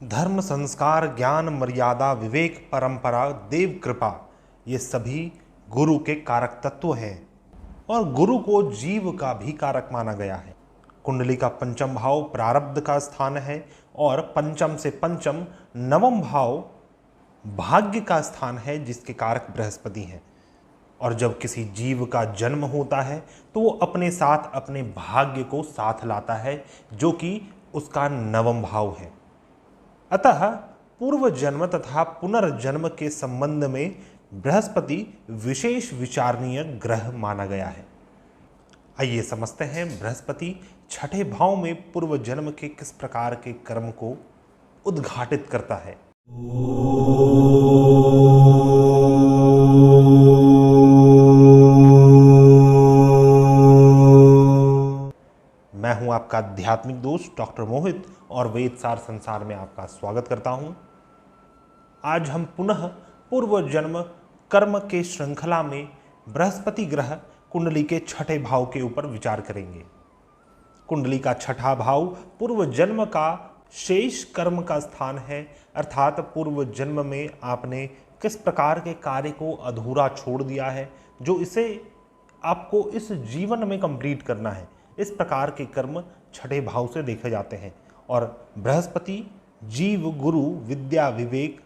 धर्म, संस्कार, ज्ञान, मर्यादा, विवेक, परंपरा, देव कृपा, ये सभी गुरु के कारक तत्व हैं और गुरु को जीव का भी कारक माना गया है। कुंडली का पंचम भाव प्रारब्ध का स्थान है और पंचम से पंचम नवम भाव भाग्य का स्थान है, जिसके कारक बृहस्पति हैं। और जब किसी जीव का जन्म होता है तो वो अपने साथ अपने भाग्य को साथ लाता है, जो कि उसका नवम भाव है। अतः पूर्व जन्म तथा पुनर्जन्म के संबंध में बृहस्पति विशेष विचारणीय ग्रह माना गया है। आइए समझते हैं बृहस्पति छठे भाव में पूर्व जन्म के किस प्रकार के कर्म को उद्घाटित करता है। मैं हूं आपका आध्यात्मिक दोस्त डॉक्टर मोहित और वेदसार संसार में आपका स्वागत करता हूं। आज हम पुनः पूर्व जन्म कर्म के श्रृंखला में बृहस्पति ग्रह कुंडली के छठे भाव के ऊपर विचार करेंगे। कुंडली का छठा भाव पूर्व जन्म का शेष कर्म का स्थान है, अर्थात पूर्व जन्म में आपने किस प्रकार के कार्य को अधूरा छोड़ दिया है, जो इसे आपको इस जीवन में कंप्लीट करना है। इस प्रकार के कर्म छठे भाव से देखे जाते हैं और बृहस्पति जीव, गुरु, विद्या, विवेक,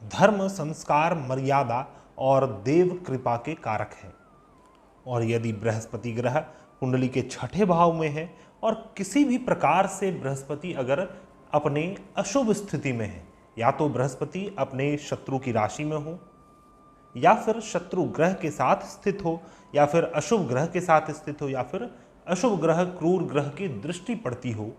धर्म, संस्कार, मर्यादा और देव कृपा के कारक हैं। और यदि बृहस्पति ग्रह कुंडली के छठे भाव में है और किसी भी प्रकार से बृहस्पति अगर अपने अशुभ स्थिति में है, या तो बृहस्पति अपने शत्रु की राशि में हो, या फिर शत्रु ग्रह के साथ स्थित हो, या फिर अशुभ ग्रह के साथ स्थित हो, या फिर अशुभ ग्रह क्रूर ग्रह की दृष्टि पड़ती हो,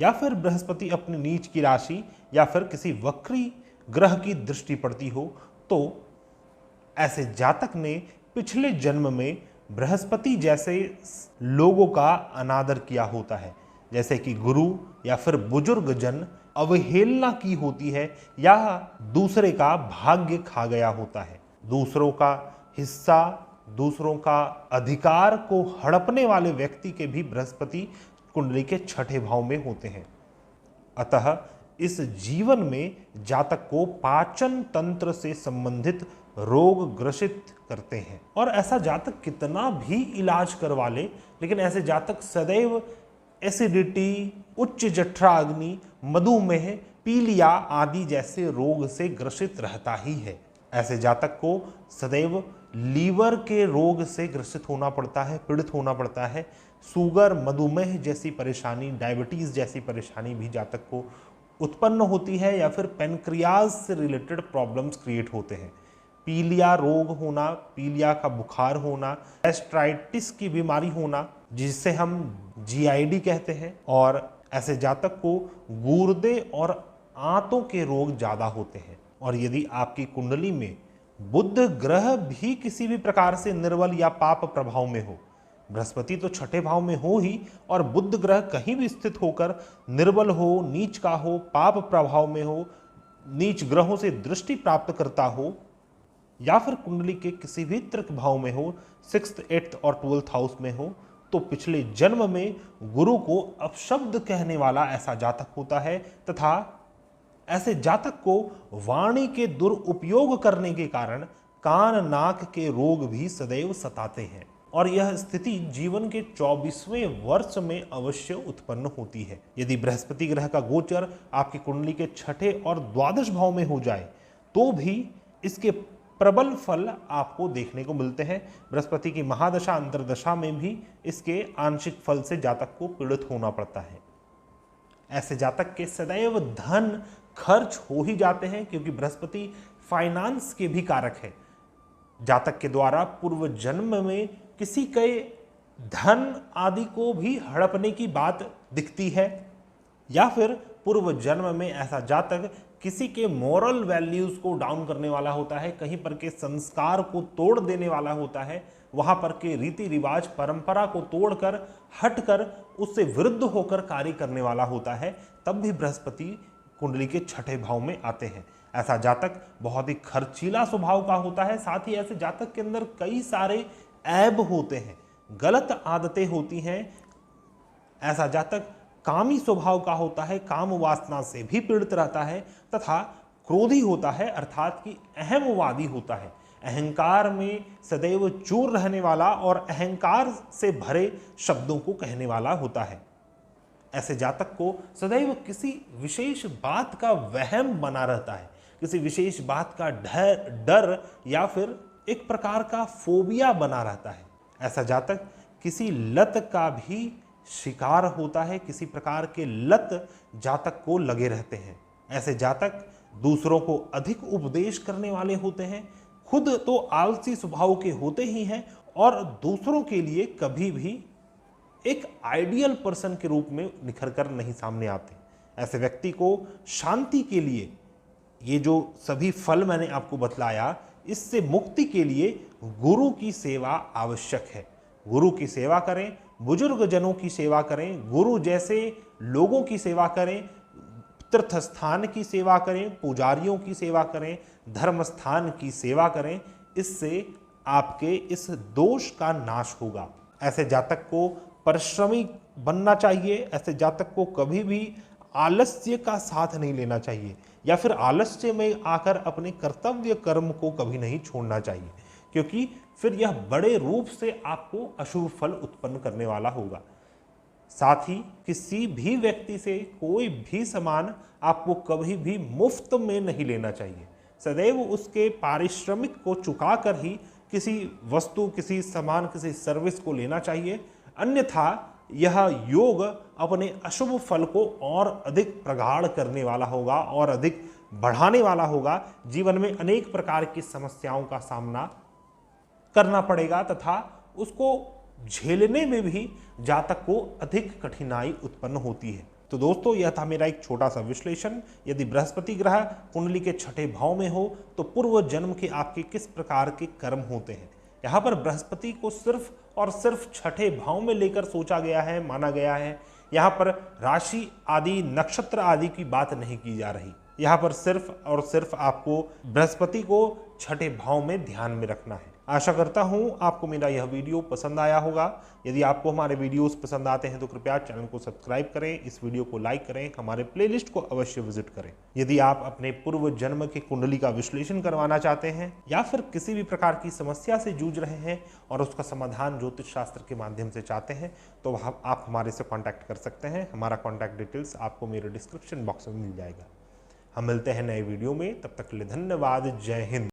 या फिर बृहस्पति अपनी नीच की राशि या फिर किसी वक्री ग्रह की दृष्टि पड़ती हो, तो ऐसे जातक ने पिछले जन्म में बृहस्पति जैसे लोगों का अनादर किया होता है, जैसे कि गुरु या फिर बुजुर्ग जन अवहेलना की होती है, या दूसरे का भाग्य खा गया होता है। दूसरों का हिस्सा, दूसरों का अधिकार को हड़पने वाले व्यक्ति के भी बृहस्पति कुंडली के छठे भाव में होते हैं। अतः इस जीवन में जातक को पाचन तंत्र से संबंधित रोग ग्रसित करते हैं। और ऐसा जातक कितना भी इलाज करवा ले, लेकिन ऐसे जातक सदैव एसिडिटी, उच्च जठराग्नि, मधुमेह, पीलिया आदि जैसे रोग से ग्रसित रहता ही है। ऐसे जातक को सदैव लीवर के रोग से ग्रसित होना पड़ता है, पीड़ित होना पड़ता है। शुगर, मधुमेह जैसी परेशानी, डायबिटीज जैसी परेशानी भी जातक को उत्पन्न होती है, या फिर पेनक्रियाज से रिलेटेड प्रॉब्लम्स क्रिएट होते हैं। पीलिया रोग होना, पीलिया का बुखार होना, गैस्ट्राइटिस की बीमारी होना, जिसे हम GID कहते हैं। और ऐसे जातक को गुर्दे और आंतों के रोग ज्यादा होते हैं। और यदि आपकी कुंडली में बुध ग्रह भी किसी भी प्रकार से निर्बल या पाप प्रभाव में हो, बृहस्पति तो छठे भाव में हो ही, और बुध ग्रह कहीं भी स्थित होकर निर्बल हो, नीच का हो, पाप प्रभाव में हो, नीच ग्रहों से दृष्टि प्राप्त करता हो, या फिर कुंडली के किसी भी तृक भाव में हो, 6th, 8th और 12th हाउस में हो, तो पिछले जन्म में गुरु को अपशब्द कहने वाला ऐसा जातक होता है। तथा ऐसे जातक को वाणी के दुरुपयोग करने के कारण कान, नाक के रोग भी सदैव सताते हैं। और यह स्थिति जीवन के 24वें वर्ष में अवश्य उत्पन्न होती है। यदि बृहस्पति ग्रह का गोचर आपकी कुंडली के छठे और द्वादश भाव में हो जाए, तो भी इसके प्रबल फल आपको देखने को मिलते हैं। बृहस्पति की महादशा, अंतरदशा में भी इसके आंशिक फल से जातक को पीड़ित होना पड़ता है। ऐसे जातक के सदैव धन खर्च हो ही जाते हैं, क्योंकि बृहस्पति फाइनेंस के भी कारक है। जातक के द्वारा पूर्व जन्म में किसी के धन आदि को भी हड़पने की बात दिखती है, या फिर पूर्व जन्म में ऐसा जातक किसी के मोरल वैल्यूज को डाउन करने वाला होता है, कहीं पर के संस्कार को तोड़ देने वाला होता है, वहां पर के रीति रिवाज, परंपरा को तोड़कर, हटकर, उससे विरुद्ध होकर कार्य करने वाला होता है, तब भी बृहस्पति कुंडली के छठे भाव में आते हैं। ऐसा जातक बहुत ही खर्चीला स्वभाव का होता है। साथ ही ऐसे जातक के अंदर कई सारे ऐब होते हैं, गलत आदतें होती हैं। ऐसा जातक कामी स्वभाव का होता है, काम वासना से भी पीड़ित रहता है तथा क्रोधी होता है, अर्थात कि अहमवादी होता है। अहंकार में सदैव चूर रहने वाला और अहंकार से भरे शब्दों को कहने वाला होता है। ऐसे जातक को सदैव किसी विशेष बात का वहम बना रहता है, किसी विशेष बात का डर या फिर एक प्रकार का फोबिया बना रहता है। ऐसा जातक किसी लत का भी शिकार होता है, किसी प्रकार के लत जातक को लगे रहते हैं। ऐसे जातक दूसरों को अधिक उपदेश करने वाले होते हैं, खुद तो आलसी स्वभाव के होते ही हैं और दूसरों के लिए कभी भी एक आइडियल पर्सन के रूप में निखर कर नहीं सामने आते। ऐसे व्यक्ति को शांति के लिए ये जो सभी फल मैंने आपको बतलाया, इससे मुक्ति के लिए गुरु की सेवा आवश्यक है। गुरु की सेवा करें, बुजुर्ग जनों की सेवा करें, गुरु जैसे लोगों की सेवा करें, तीर्थ स्थान की सेवा करें, पुजारियों की सेवा करें, धर्म स्थान की सेवा करें। इससे आपके इस दोष का नाश होगा। ऐसे जातक को परिश्रमी बनना चाहिए। ऐसे जातक को कभी भी आलस्य का साथ नहीं लेना चाहिए या फिर आलस्य में आकर अपने कर्तव्य कर्म को कभी नहीं छोड़ना चाहिए, क्योंकि फिर यह बड़े रूप से आपको अशुभ फल उत्पन्न करने वाला होगा। साथ ही किसी भी व्यक्ति से कोई भी सामान आपको कभी भी मुफ्त में नहीं लेना चाहिए। सदैव उसके पारिश्रमिक को चुका कर ही किसी वस्तु, किसी सामान, किसी सर्विस को लेना चाहिए। अन्यथा यह योग अपने अशुभ फल को और अधिक प्रगाढ़ करने वाला होगा और अधिक बढ़ाने वाला होगा। जीवन में अनेक प्रकार की समस्याओं का सामना करना पड़ेगा तथा उसको झेलने में भी जातक को अधिक कठिनाई उत्पन्न होती है। तो दोस्तों, यह था मेरा एक छोटा सा विश्लेषण। यदि बृहस्पति ग्रह कुंडली के छठे भाव में हो तो पूर्व जन्म के आपके किस प्रकार के कर्म होते हैं। यहाँ पर बृहस्पति को सिर्फ और सिर्फ छठे भाव में लेकर सोचा गया है, माना गया है। यहाँ पर राशि आदि, नक्षत्र आदि की बात नहीं की जा रही। यहाँ पर सिर्फ और सिर्फ आपको बृहस्पति को छठे भाव में ध्यान में रखना है। आशा करता हूँ आपको मेरा यह वीडियो पसंद आया होगा। यदि आपको हमारे वीडियोस पसंद आते हैं तो कृपया चैनल को सब्सक्राइब करें, इस वीडियो को लाइक करें, हमारे प्लेलिस्ट को अवश्य विजिट करें। यदि आप अपने पूर्व जन्म की कुंडली का विश्लेषण करवाना चाहते हैं या फिर किसी भी प्रकार की समस्या से जूझ रहे हैं और उसका समाधान ज्योतिष शास्त्र के माध्यम से चाहते हैं तो आप हमारे से कॉन्टैक्ट कर सकते हैं। हमारा कॉन्टैक्ट डिटेल्स आपको मेरे डिस्क्रिप्शन बॉक्स में मिल जाएगा। हम मिलते हैं नए वीडियो में, तब तक के लिए धन्यवाद। जय हिंद।